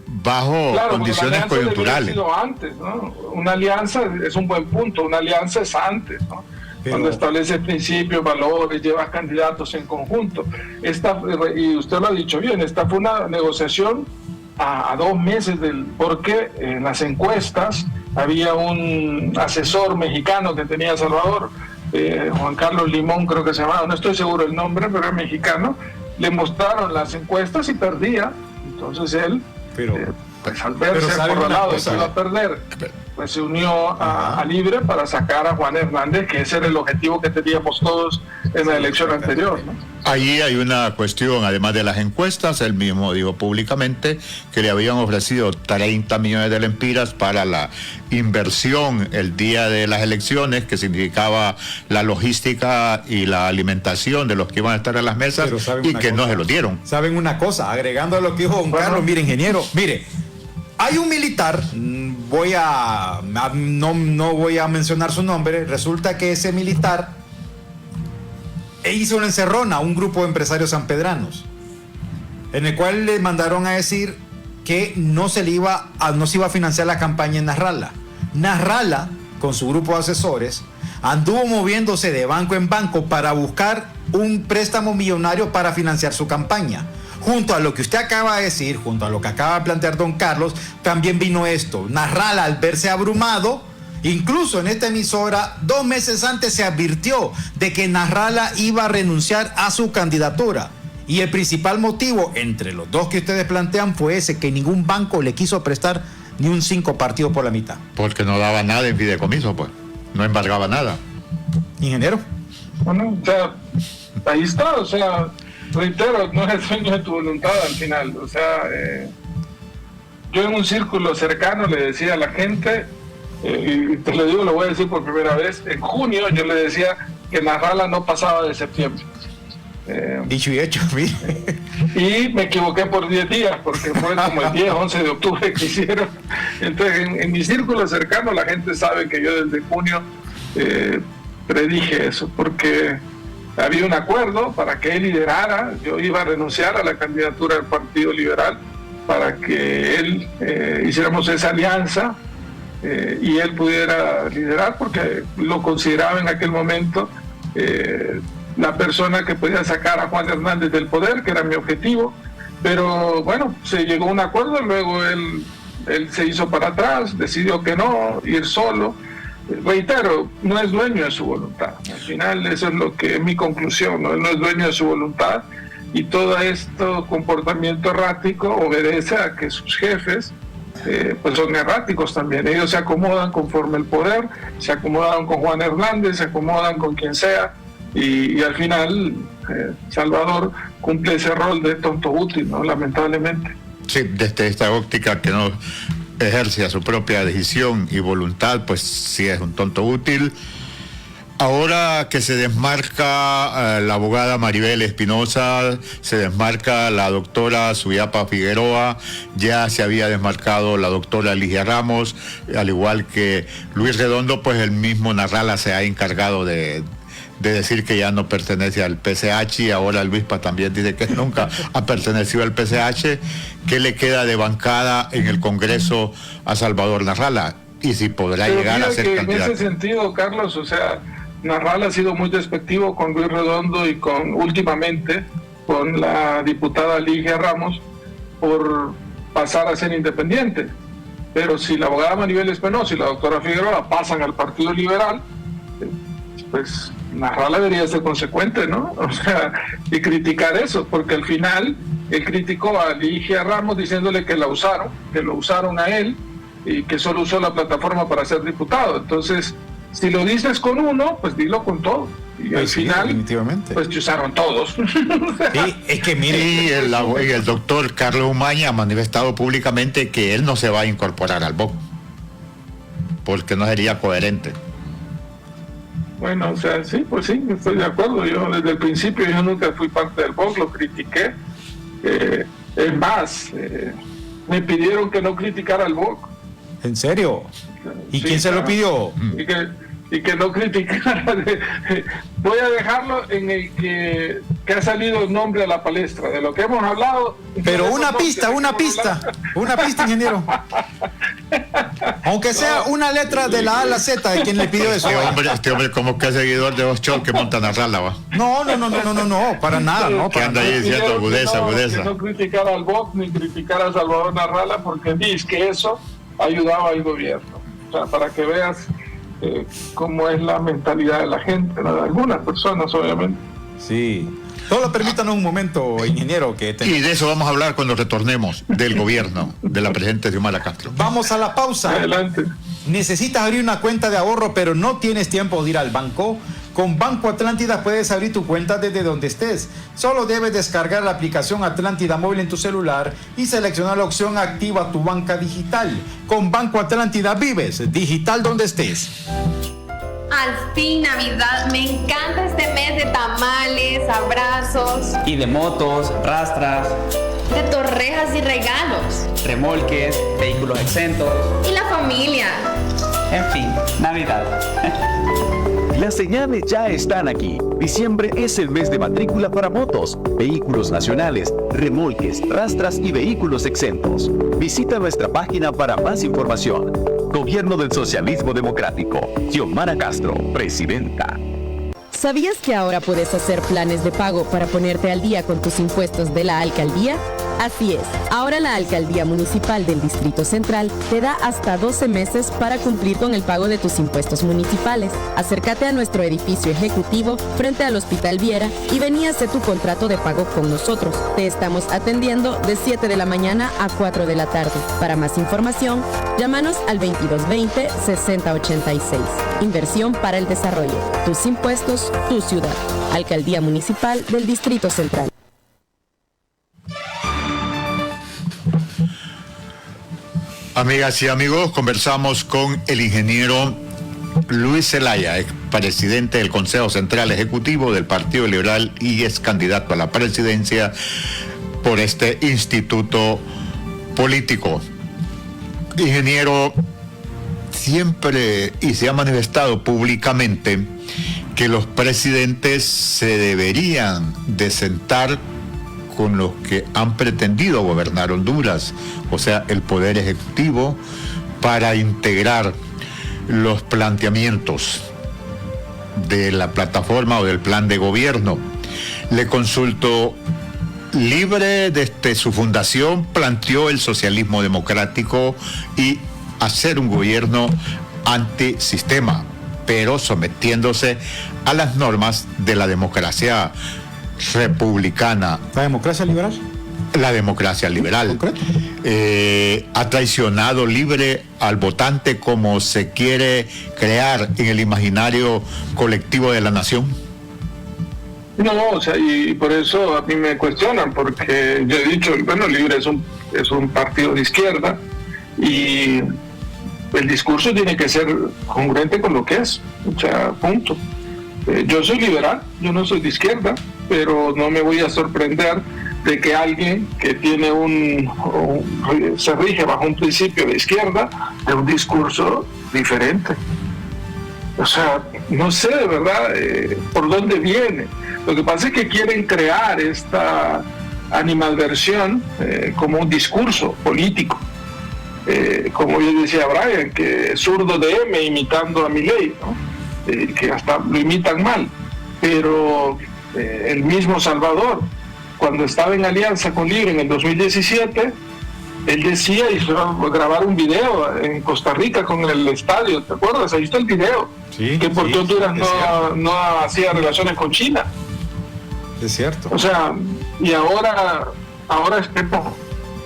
bajo condiciones coyunturales. Antes, ¿no? Una alianza es un buen punto, una alianza es antes, ¿no? Cuando establece principios, valores, lleva candidatos en conjunto. Y usted lo ha dicho bien, esta fue una negociación a 2 meses porque en las encuestas había un asesor mexicano que tenía Salvador, Juan Carlos Limón creo que se llamaba, no estoy seguro el nombre, pero es mexicano. Le mostraron las encuestas y perdía, entonces él pues al verse acorralado de que iba a perder, pues se unió a Libre para sacar a Juan Hernández, que ese era el objetivo que teníamos todos en la elección anterior, ¿no? Allí hay una cuestión, además de las encuestas, él mismo dijo públicamente que le habían ofrecido 30 millones de lempiras para la inversión el día de las elecciones, que significaba la logística y la alimentación de los que iban a estar en las mesas, y que no se los dieron. ¿Saben una cosa? Agregando a lo que dijo don Carlos, mire, ingeniero, mire, hay un militar, no voy a mencionar su nombre, resulta que ese militar hizo una encerrona a un grupo de empresarios sanpedranos, en el cual le mandaron a decir que no se iba a financiar la campaña en Nasralla. Nasralla, con su grupo de asesores, anduvo moviéndose de banco en banco para buscar un préstamo millonario para financiar su campaña. Junto a lo que usted acaba de decir, junto a lo que acaba de plantear don Carlos, también vino esto. Nasralla, al verse abrumado, incluso en esta emisora, 2 meses antes se advirtió de que Nasralla iba a renunciar a su candidatura. Y el principal motivo, entre los dos que ustedes plantean, fue ese, que ningún banco le quiso prestar ni un 5 partidos por la mitad. Porque no daba nada en fideicomiso, pues. No embargaba nada. Ingeniero. Bueno, o sea, ahí está, o sea, reitero, no es el sueño de tu voluntad al final. O sea, yo en un círculo cercano le decía a la gente, y te lo digo, lo voy a decir por primera vez, en junio yo le decía que Nasralla no pasaba de septiembre. Dicho y hecho, mire. Y me equivoqué por 10 días, porque fue como el 10, 11 de octubre que hicieron. Entonces, en mi círculo cercano la gente sabe que yo desde junio predije eso, porque había un acuerdo para que él liderara. Yo iba a renunciar a la candidatura del Partido Liberal para que él hiciéramos esa alianza y él pudiera liderar, porque lo consideraba en aquel momento la persona que podía sacar a Juan Hernández del poder, que era mi objetivo. Pero bueno, se llegó a un acuerdo, luego él se hizo para atrás, decidió que no, ir solo. Reitero, no es dueño de su voluntad. Al final eso es lo que es mi conclusión, ¿no? Él no es dueño de su voluntad, y todo este comportamiento errático obedece a que sus jefes pues son erráticos también. Ellos se acomodan conforme el poder, se acomodaron con Juan Hernández, se acomodan con quien sea, y al final Salvador cumple ese rol de tonto útil, ¿no? Lamentablemente. Sí, desde esta óptica que no ejerce su propia decisión y voluntad, pues sí es un tonto útil. Ahora que se desmarca la abogada Maribel Espinosa, se desmarca la doctora Suyapa Figueroa, ya se había desmarcado la doctora Ligia Ramos, al igual que Luis Redondo, pues el mismo Narrala se ha encargado de decir que ya no pertenece al PCH, y ahora Luispa también dice que nunca ha pertenecido al PCH. ¿Qué le queda de bancada en el Congreso a Salvador Narrala? Y si podrá llegar a ser candidato. En ese sentido, Carlos, o sea, Narrala ha sido muy despectivo con Luis Redondo y últimamente con la diputada Ligia Ramos por pasar a ser independiente. Pero si la abogada Maribel Espinosa y la doctora Figueroa pasan al Partido Liberal, pues Narrala debería ser consecuente, ¿no? O sea, y criticar eso, porque al final él criticó a Ligia Ramos diciéndole que lo usaron a él y que solo usó la plataforma para ser diputado. Entonces, si lo dices con uno, pues dilo con todo. Y al final, definitivamente, pues te usaron todos. Sí, es que mire. Y el doctor Carlos Umaña ha manifestado públicamente que él no se va a incorporar al BOC, porque no sería coherente. Bueno, o sea, sí, pues sí, estoy de acuerdo. Yo desde el principio yo nunca fui parte del BOC, lo critiqué. Es más, me pidieron que no criticara al BOC. ¿En serio? ¿Y sí, quién se lo pidió? Y que no criticara. Voy a dejarlo en el que ha salido el nombre a la palestra, de lo que hemos hablado. Pero una pista, ingeniero. Aunque sea una letra de la A a la Z de quien le pidió eso. Este hombre como que es seguidor de los shows que montan a Rala, ¿va? No, para nada, ¿no? Que anda ahí diciendo agudeza. Que no criticar al BOC ni criticar a Salvador Narrala, porque dice que eso ayudaba al gobierno. O sea, para que veas cómo es la mentalidad de la gente, ¿no? De algunas personas, obviamente. Sí. Solo permítanos un momento, ingeniero. Y de eso vamos a hablar cuando retornemos del gobierno de la presidenta Xiomara Castro. Vamos a la pausa. Adelante. ¿Necesitas abrir una cuenta de ahorro pero no tienes tiempo de ir al banco? Con Banco Atlántida puedes abrir tu cuenta desde donde estés. Solo debes descargar la aplicación Atlántida Móvil en tu celular y seleccionar la opción Activa tu banca digital. Con Banco Atlántida vives digital donde estés. Al fin, Navidad. Me encanta este mes de tamales, abrazos. Y de motos, rastras, de torrejas y regalos. Remolques, vehículos exentos. Y la familia. En fin, Navidad. Las señales ya están aquí. Diciembre es el mes de matrícula para motos, vehículos nacionales, remolques, rastras y vehículos exentos. Visita nuestra página para más información. Gobierno del Socialismo Democrático. Xiomara Castro, presidenta. ¿Sabías que ahora puedes hacer planes de pago para ponerte al día con tus impuestos de la alcaldía? Así es, ahora la Alcaldía Municipal del Distrito Central te da hasta 12 meses para cumplir con el pago de tus impuestos municipales. Acércate a nuestro edificio ejecutivo frente al Hospital Viera y ven y hace tu contrato de pago con nosotros. Te estamos atendiendo de 7 de la mañana a 4 de la tarde. Para más información, llámanos al 2220-6086. Inversión para el desarrollo. Tus impuestos, tu ciudad. Alcaldía Municipal del Distrito Central. Amigas y amigos, conversamos con el ingeniero Luis Zelaya, expresidente del Consejo Central Ejecutivo del Partido Liberal y ex candidato a la presidencia por este instituto político. Ingeniero, siempre y se ha manifestado públicamente que los presidentes se deberían de sentar con los que han pretendido gobernar Honduras, o sea, el Poder Ejecutivo, para integrar los planteamientos de la plataforma o del plan de gobierno. Le consulto, libre desde su fundación, planteó el socialismo democrático y hacer un gobierno antisistema, pero sometiéndose a las normas de la democracia republicana. ¿La democracia liberal? La democracia liberal. ¿Concreto? ha traicionado libre al votante como se quiere crear en el imaginario colectivo de la nación? No, o sea, y por eso a mí me cuestionan, porque yo he dicho, bueno, Libre es un partido de izquierda y el discurso tiene que ser congruente con lo que es, o sea, punto. Yo soy liberal, yo no soy de izquierda, pero no me voy a sorprender de que alguien que tiene se rige bajo un principio de izquierda, de un discurso diferente. O sea, no sé de verdad por dónde viene. Lo que pasa es que quieren crear esta animadversión como un discurso político. Como yo decía Brian, que es zurdo de M imitando a Milei, ¿no? Que hasta lo imitan mal. Pero el mismo Salvador, cuando estaba en alianza con Libre en el 2017, él decía, hizo grabar un video en Costa Rica con el estadio, ¿te acuerdas? Ahí está el video. Sí, que porque Honduras no hacía relaciones con China. Es cierto. O sea, y ahora es que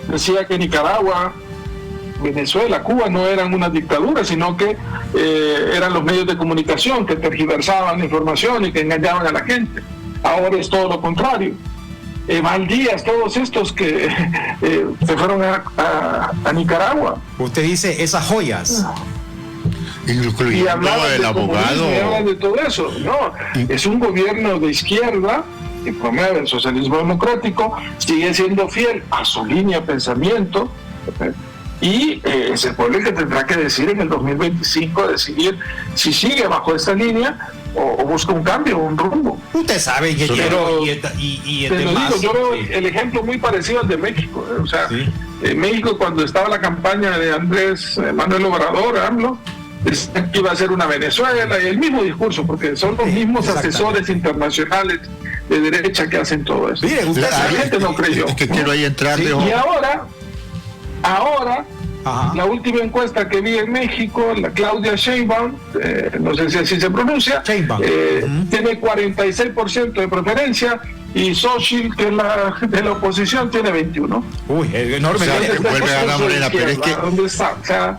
decía que Nicaragua, Venezuela, Cuba no eran una dictadura, sino que eran los medios de comunicación que tergiversaban la información y que engañaban a la gente. Ahora es todo lo contrario. Valdías, todos estos que se fueron a Nicaragua. Usted dice esas joyas. Incluyendo el abogado. Hablan de todo eso. No, es un gobierno de izquierda que promueve el socialismo democrático, sigue siendo fiel a su línea de pensamiento, y es el pueblo el que tendrá que decir en el 2025, decidir si sigue bajo esa línea o busca un cambio, un rumbo. Usted sabe que yo veo el ejemplo muy parecido al de México. O sea, en México, cuando estaba la campaña de Andrés Manuel Obrador, AMLO, que iba a ser una Venezuela, y el mismo discurso, porque son los mismos asesores internacionales de derecha que hacen todo eso. Mire, usted la gente no creyó. Es que quiero ahí entrar. Y ahora la última encuesta que vi en México, la Claudia Sheinbaum, no sé si así se pronuncia, tiene 46% de preferencia, y Xochitl, que es de la oposición, tiene 21%. Uy, es enorme. Vuelve a Ana Morena, pero es que... ¿Dónde está? O sea,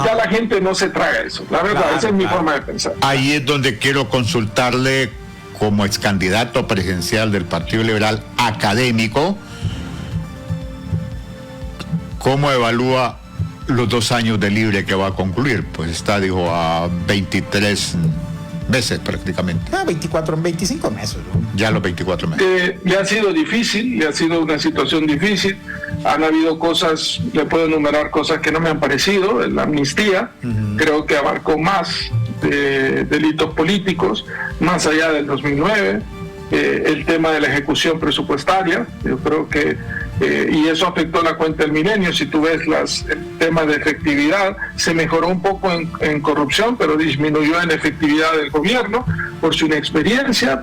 ya la gente no se traga eso, la verdad, esa es mi forma de pensar. Ahí es donde quiero consultarle, como ex candidato presidencial del Partido Liberal académico, ¿cómo evalúa los 2 años de Libre que va a concluir? Pues está, dijo, a 23 meses prácticamente. 25 meses. ¿No? Ya los 24 meses. Ya ha sido difícil, ya ha sido una situación difícil. Han habido cosas, le puedo enumerar cosas que no me han parecido. La amnistía, creo que abarcó más de delitos políticos, más allá del 2009. El tema de la ejecución presupuestaria, yo creo que y eso afectó la cuenta del Milenio. Si tú ves el tema de efectividad, se mejoró un poco en corrupción, pero disminuyó en efectividad del gobierno por su inexperiencia.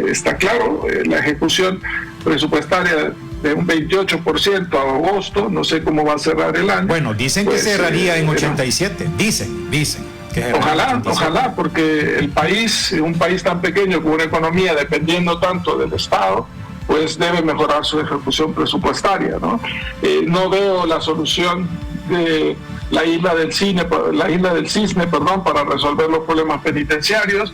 Está claro, la ejecución presupuestaria de un 28% a agosto, no sé cómo va a cerrar el año. Bueno, dicen que cerraría en 87, dicen. Ojalá, porque el país, un país tan pequeño con una economía dependiendo tanto del Estado, pues debe mejorar su ejecución presupuestaria, ¿no? No veo la solución de la isla del Cisne, para resolver los problemas penitenciarios.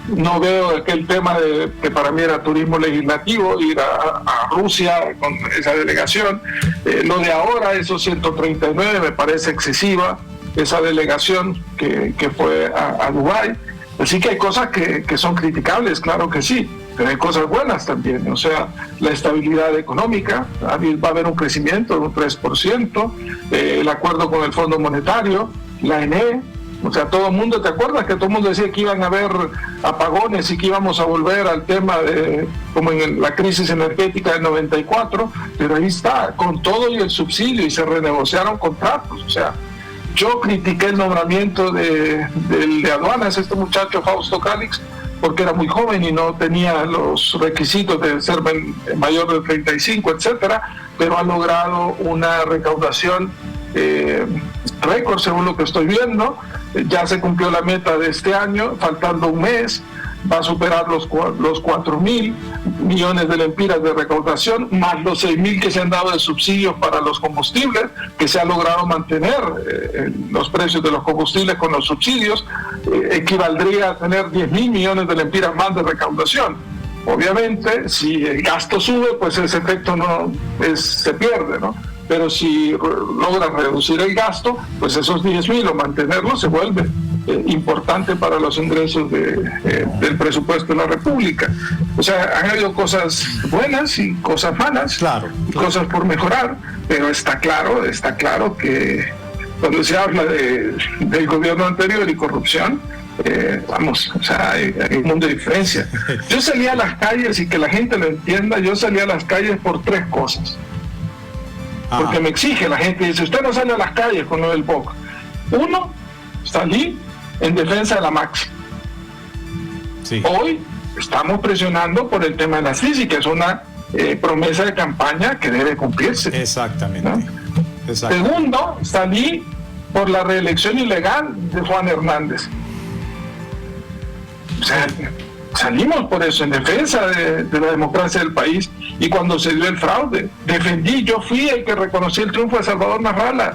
No veo aquel tema que para mí era turismo legislativo, ir a Rusia con esa delegación. Lo de ahora, esos 139, me parece excesiva, esa delegación que fue a Dubái. Así que hay cosas que son criticables, claro que sí, pero hay cosas buenas también. O sea, la estabilidad económica, va a haber un crecimiento de un 3%, el acuerdo con el Fondo Monetario, la ENE. O sea, todo el mundo, ¿te acuerdas que todo el mundo decía que iban a haber apagones y que íbamos a volver al tema como en la crisis energética del 94? Pero ahí está, con todo y el subsidio, y se renegociaron contratos. O sea, yo critiqué el nombramiento de aduanas, este muchacho Fausto Cálix, porque era muy joven y no tenía los requisitos de ser mayor de 35, etcétera, pero ha logrado una recaudación récord según lo que estoy viendo. Ya se cumplió la meta de este año, faltando un mes. va a superar los 4.000 millones de lempiras de recaudación, más los 6.000 que se han dado de subsidios para los combustibles, que se ha logrado mantener los precios de los combustibles con los subsidios, equivaldría a tener 10.000 millones de lempiras más de recaudación. Obviamente, si el gasto sube, pues ese efecto se pierde, ¿no? Pero si logran reducir el gasto, pues esos 10.000 o mantenerlos se vuelve importante para los ingresos del presupuesto de la República. O sea, han habido cosas buenas y cosas malas, claro. Cosas por mejorar, pero está claro que cuando se habla del gobierno anterior y corrupción, o sea, hay un mundo de diferencia. Yo salía a las calles, y que la gente lo entienda, yo salía a las calles por 3 cosas. Porque me exige la gente, dice, usted no sale a las calles con lo del POC. 1, salí en defensa de la máxima. Sí. Hoy estamos presionando por el tema de la crisis, que es una promesa de campaña que debe cumplirse. Exactamente. ¿No? Exactamente. Segundo, salí por la reelección ilegal de Juan Hernández. O sea, salimos por eso, en defensa de la democracia del país, y cuando se dio el fraude, yo fui el que reconocí el triunfo de Salvador Narrala,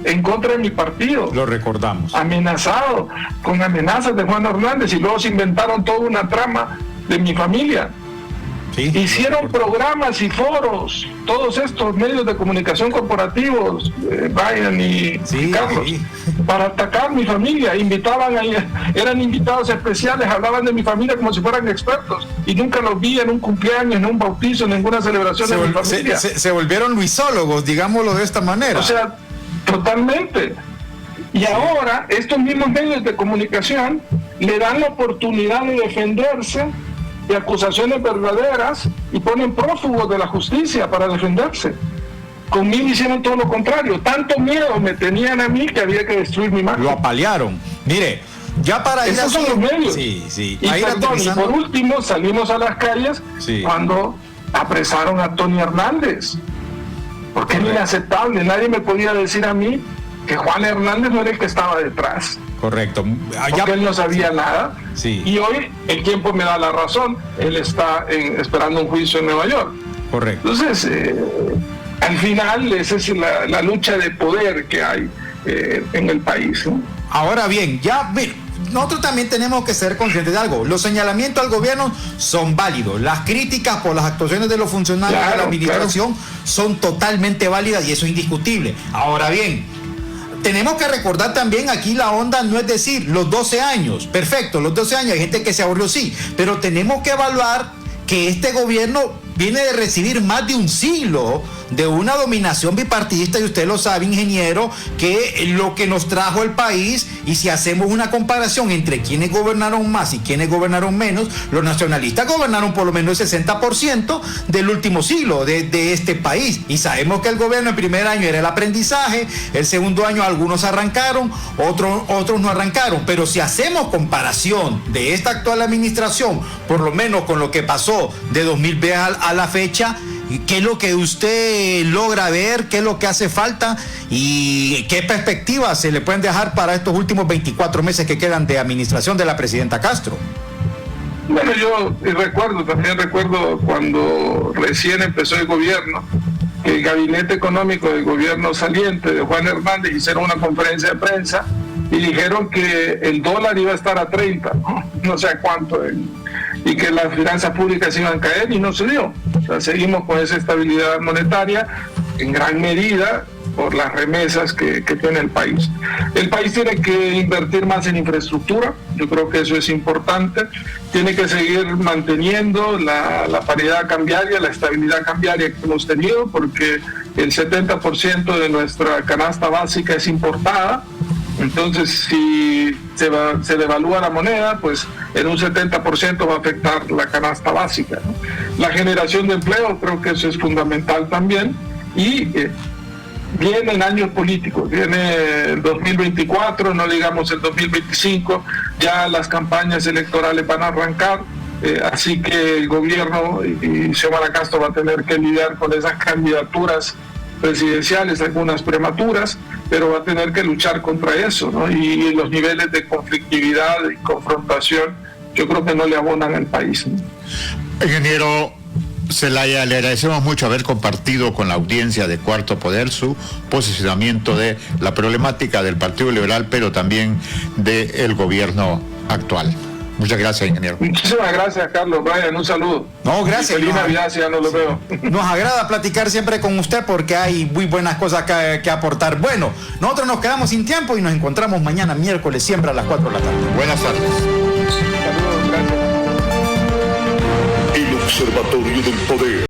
en contra de mi partido. Lo recordamos. Amenazado, con amenazas de Juan Hernández, y luego se inventaron toda una trama de mi familia. Sí, hicieron programas y foros, todos estos medios de comunicación corporativos, Brian y Carlos, para atacar mi familia. Eran invitados especiales, hablaban de mi familia como si fueran expertos, y nunca los vi en un cumpleaños, en un bautizo, en ninguna celebración de mi familia. Se volvieron luisólogos, digámoslo de esta manera. O sea, totalmente. Y ahora estos mismos medios de comunicación le dan la oportunidad de defenderse de acusaciones verdaderas, y ponen prófugos de la justicia para defenderse. Conmigo hicieron todo lo contrario. Tanto miedo me tenían a mí que había que destruir mi imagen. Lo apalearon. Mire, ya para ir esos son los medios. Sí. Y por último salimos a las calles cuando apresaron a Tony Hernández, porque era inaceptable. Nadie me podía decir a mí que Juan Hernández no era el que estaba detrás. Correcto. Porque él no sabía nada. Sí. Y hoy el tiempo me da la razón. Él está esperando un juicio en Nueva York. Correcto. Entonces, al final, esa es la lucha de poder que hay en el país, ¿no? Ahora bien, nosotros también tenemos que ser conscientes de algo. Los señalamientos al gobierno son válidos. Las críticas por las actuaciones de los funcionarios de la administración son totalmente válidas, y eso es indiscutible. Ahora bien, tenemos que recordar también, aquí la onda no es decir los 12 años, perfecto, los 12 años, hay gente que se aburrió, sí, pero tenemos que evaluar que este gobierno viene de recibir más de un siglo de una dominación bipartidista, y usted lo sabe, ingeniero, que lo que nos trajo el país, y si hacemos una comparación entre quienes gobernaron más y quienes gobernaron menos, los nacionalistas gobernaron por lo menos el 60% del último siglo de este país, y sabemos que el gobierno el primer año era el aprendizaje, el segundo año algunos arrancaron, otros no arrancaron, pero si hacemos comparación de esta actual administración, por lo menos con lo que pasó de 2020 a la fecha, ¿qué es lo que usted logra ver? ¿Qué es lo que hace falta? ¿Y qué perspectivas se le pueden dejar para estos últimos 24 meses que quedan de administración de la presidenta Castro? Bueno, yo también recuerdo cuando recién empezó el gobierno, que el gabinete económico del gobierno saliente de Juan Hernández hicieron una conferencia de prensa y dijeron que el dólar iba a estar a 30, no sé a cuánto, y que las finanzas públicas iban a caer, y no se dio. O sea, seguimos con esa estabilidad monetaria en gran medida por las remesas que tiene el país. El país tiene que invertir más en infraestructura, yo creo que eso es importante. Tiene que seguir manteniendo la paridad cambiaria, la estabilidad cambiaria que hemos tenido, porque el 70% de nuestra canasta básica es importada. Entonces, si se devalúa la moneda, pues en un 70% va a afectar la canasta básica, ¿no? La generación de empleo, creo que eso es fundamental también. Y vienen años políticos, viene el 2024, no digamos el 2025, ya las campañas electorales van a arrancar, así que el gobierno y Xiomara Castro va a tener que lidiar con esas candidaturas presidenciales, algunas prematuras, pero va a tener que luchar contra eso, ¿no? Y los niveles de conflictividad y confrontación yo creo que no le abonan al país. Ingeniero Zelaya, le agradecemos mucho haber compartido con la audiencia de Cuarto Poder su posicionamiento de la problemática del Partido Liberal, pero también del gobierno actual. Muchas gracias, ingeniero. Muchísimas gracias, Carlos. Brian, un saludo. No, gracias. Feliz Navidad, si ya no lo veo. Nos agrada platicar siempre con usted porque hay muy buenas cosas que aportar. Bueno, nosotros nos quedamos sin tiempo y nos encontramos mañana miércoles siempre a las 4 de la tarde. Buenas tardes. Saludos, gracias. El Observatorio del Poder.